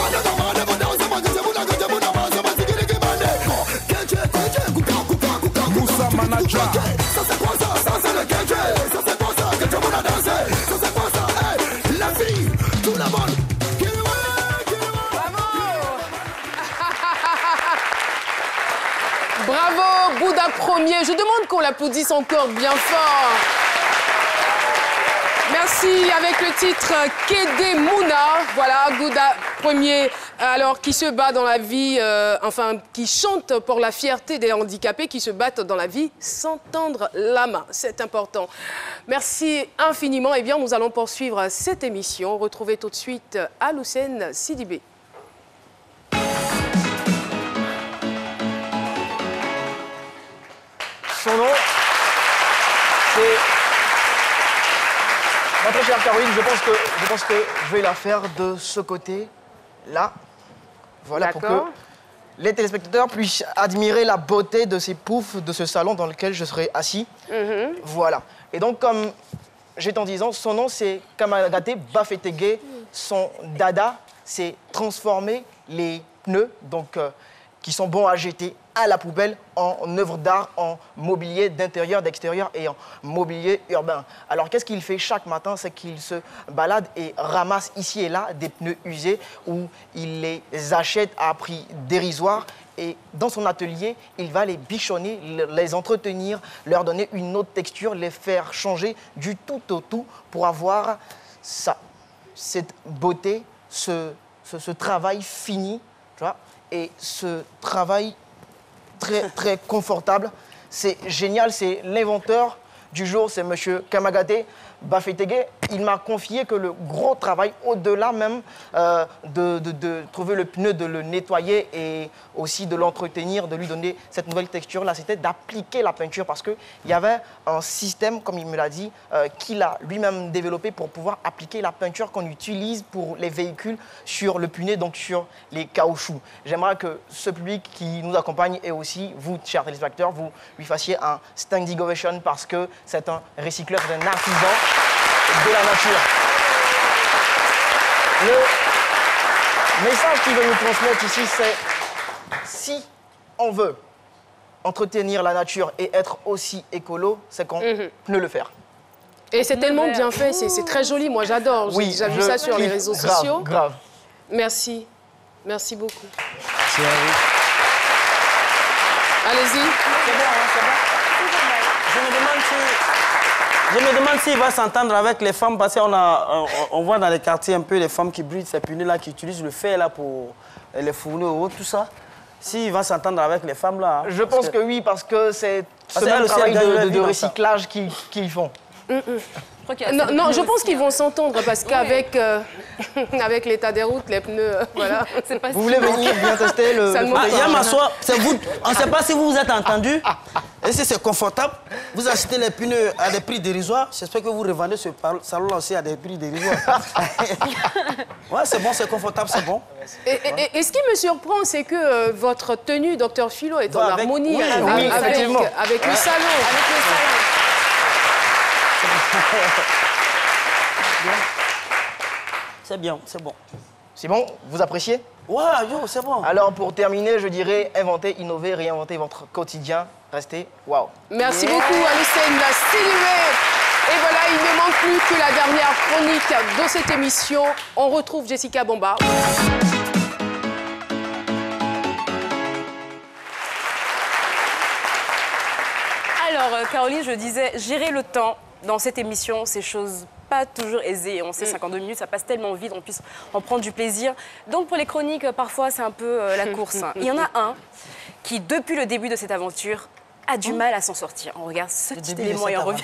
Moussa Manager. Ça c'est quoi ça? Ça c'est le Kenji. Ça c'est quoi ça? Que tout le monde a dansé. Ça c'est quoi ça? Hey, la fille, tout le monde. Bravo, Bouddha Premier. Je demande qu'on l'applaudisse encore bien fort. Merci, avec le titre Kédé Mouna. Voilà, Bouddha Premier, alors qui se bat dans la vie, enfin, qui chante pour la fierté des handicapés qui se battent dans la vie sans tendre la main. C'est important. Merci infiniment. Eh bien, nous allons poursuivre cette émission. Retrouvez tout de suite Aloussène Sidibé. Son nom, c'est... Ma très chère Caroline, je pense que je vais la faire de ce côté-là. Voilà, pour que les téléspectateurs puissent admirer la beauté de ces poufs, de ce salon dans lequel je serai assis. Voilà. Et donc, comme j'étais en disant, son nom, c'est Kamagaté Bafetegé. Son dada, c'est transformer les pneus, donc, qui sont bons à jeter à la poubelle en œuvre d'art, en mobilier d'intérieur, d'extérieur et en mobilier urbain. Alors qu'est-ce qu'il fait chaque matin? C'est qu'il se balade et ramasse ici et là des pneus usés où il les achète à prix dérisoire. Et dans son atelier, il va les bichonner, les entretenir, leur donner une autre texture, les faire changer du tout au tout pour avoir ça, cette beauté, ce travail fini, tu vois, et ce travail très confortable. C'est génial, c'est l'inventeur du jour, c'est M. Kamagaté Bafetegé. Il m'a confié que le gros travail, au-delà même de trouver le pneu, de le nettoyer et aussi de l'entretenir, de lui donner cette nouvelle texture-là, c'était d'appliquer la peinture parce qu'il y avait un système, comme il me l'a dit, qu'il a lui-même développé pour pouvoir appliquer la peinture qu'on utilise pour les véhicules sur le pneu, donc sur les caoutchoucs. J'aimerais que ce public qui nous accompagne et aussi vous, chers téléspectateurs, vous lui fassiez un standing ovation parce que c'est un recycleur, c'est un artisan de la nature. Le message qu'il veut nous transmettre ici, c'est si on veut entretenir la nature et être aussi écolo, c'est qu'on peut le faire. Et c'est tellement bien fait, c'est très joli, moi j'adore. J'ai déjà vu ça sur les réseaux sociaux. Grave. Merci, merci beaucoup. Merci à vous. Allez-y. C'est bon, hein, c'est bon. Je me demande s'il va s'entendre avec les femmes, parce qu'on voit dans les quartiers un peu les femmes qui brûlent ces pneus-là, qui utilisent le fer là pour les fourneaux, tout ça. S'il va s'entendre avec les femmes là. Je pense que oui, parce que c'est ce même travail de recyclage qu'ils font. Non, je pense qu'ils vont s'entendre parce qu'avec avec l'état des routes, les pneus, voilà. Vous voulez venir bien tester le... c'est vous. On ne sait pas si vous vous êtes entendu. Et si c'est confortable, vous achetez les pneus à des prix dérisoires. J'espère que vous revendez ce salon aussi à des prix dérisoires. Ouais, c'est bon, c'est confortable, c'est bon. Et ce qui me surprend, c'est que votre tenue, Dr Philo, est en harmonie avec le salon. Avec le salon. C'est bien, c'est bon. C'est bon? Vous appréciez? Ouais, c'est bon. Alors, pour terminer, je dirais inventer, innover, réinventer votre quotidien. Restez waouh. Merci beaucoup, Aloussène Sidibé. Et voilà, il ne manque plus que la dernière chronique de cette émission. On retrouve Jessica Bomba. Alors, Caroline, je disais, gérer le temps dans cette émission, c'est chose pas pas toujours aisé. On sait 52 minutes, ça passe tellement vite, on puisse en prendre du plaisir. Donc pour les chroniques, parfois c'est un peu la course. Il y en a un qui, depuis le début de cette aventure, a du mal à s'en sortir. On regarde ce petit élément et en revue.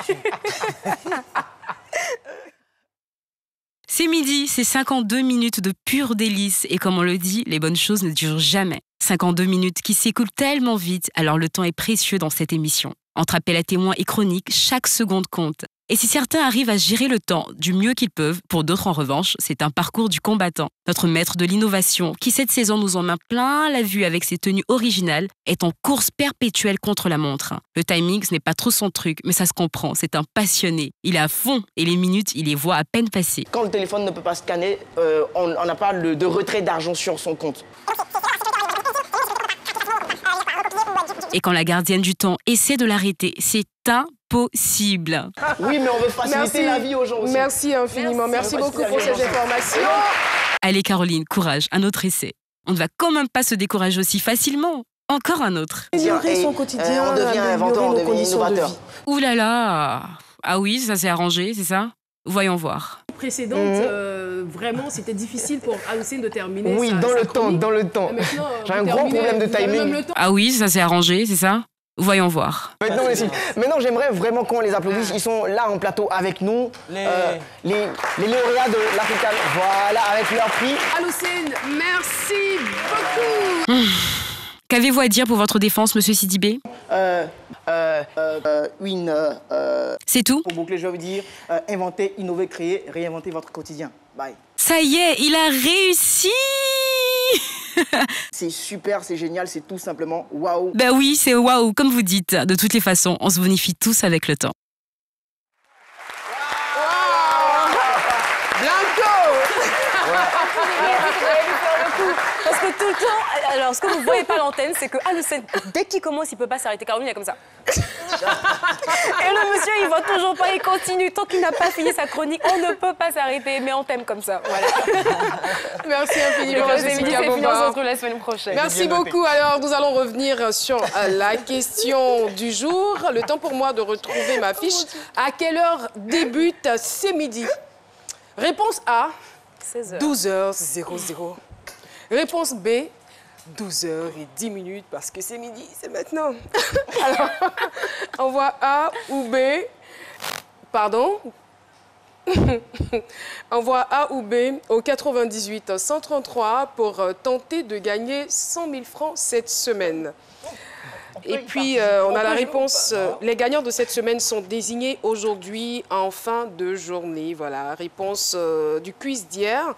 C'est midi, c'est 52 minutes de pur délice. Et comme on le dit, les bonnes choses ne durent jamais. 52 minutes qui s'écoulent tellement vite, alors le temps est précieux dans cette émission. Entre appels à témoins et chroniques, chaque seconde compte. Et si certains arrivent à gérer le temps du mieux qu'ils peuvent, pour d'autres en revanche, c'est un parcours du combattant. Notre maître de l'innovation, qui cette saison nous en met plein la vue avec ses tenues originales, est en course perpétuelle contre la montre. Le timing, ce n'est pas trop son truc, mais ça se comprend, c'est un passionné. Il est à fond et les minutes, il les voit à peine passer. Quand le téléphone ne peut pas scanner, on n'a pas de retrait d'argent sur son compte. Et quand la gardienne du temps essaie de l'arrêter, c'est impossible. Oui, mais on veut faciliter la vie aux gens aussi. Merci infiniment. Merci beaucoup pour ces informations. Allez Caroline, courage, un autre essai. On ne va quand même pas se décourager aussi facilement. Encore un autre. Améliorer son quotidien, on devient inventeur, on devient innovateur. Ouh là là. Ah oui, ça s'est arrangé, c'est ça? Voyons voir. Précédente, vraiment, c'était difficile pour Aloucène de terminer. Oui, dans le temps. J'ai un gros problème de timing. Ah oui, ça s'est arrangé, c'est ça? Voyons voir. Maintenant, j'aimerais vraiment qu'on les applaudisse. Ils sont là en plateau avec nous. Les lauréats de l'African. Voilà, avec leur prix. Aloucène, merci beaucoup. Qu'avez-vous à dire pour votre défense, monsieur Sidibé? C'est tout? Pour boucler, je vais vous dire, inventer, innover, créer, réinventer votre quotidien. Bye. Ça y est, il a réussi. C'est super, c'est génial, c'est tout simplement waouh. Ben oui, c'est waouh, comme vous dites. De toutes les façons, on se bonifie tous avec le temps. Parce que tout le temps, alors ce que vous ne voyez pas à l'antenne, c'est que Aloucène, dès qu'il commence, il ne peut pas s'arrêter. Caroline, il est comme ça. Et le monsieur, il ne va toujours pas, il continue. Tant qu'il n'a pas fini sa chronique, on ne peut pas s'arrêter, mais on t'aime comme ça. Voilà. Merci infiniment, Jessica Boba. On se retrouve la semaine prochaine. Merci beaucoup. Alors, nous allons revenir sur la question du jour. Le temps pour moi de retrouver ma fiche. À quelle heure débute C'est midi? Réponse A, 12h00. Réponse B, 12h10, parce que c'est midi, c'est maintenant. Alors, envoie A ou B. Pardon. Envoie A ou B au 98 133 pour tenter de gagner 100 000 francs cette semaine. Et puis, on a la réponse. Les gagnants de cette semaine sont désignés aujourd'hui en fin de journée. Voilà, réponse du quiz d'hier.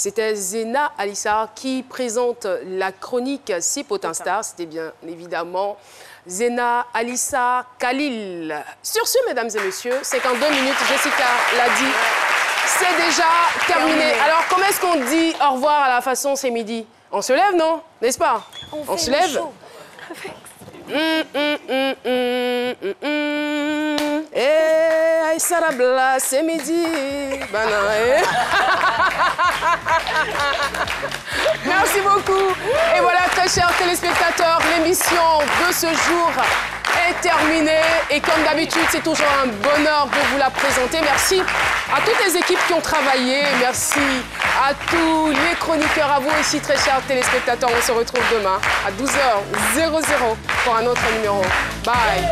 C'était Zena Alissa qui présente la chronique Si Potenstar. C'était bien évidemment Zena Alissa Khalil. Sur ce, mesdames et messieurs, 52 minutes, Jessica l'a dit, c'est déjà terminé. Alors, comment est-ce qu'on dit au revoir à la façon C'est midi? On se lève, non? N'est-ce pas? On se lève. Sarabla, c'est midi. Merci beaucoup. Et voilà, très chers téléspectateurs, l'émission de ce jour est terminée. Et comme d'habitude, c'est toujours un bonheur de vous la présenter. Merci à toutes les équipes qui ont travaillé. Merci à tous les chroniqueurs, à vous aussi, très chers téléspectateurs. On se retrouve demain à 12h00 pour un autre numéro. Bye.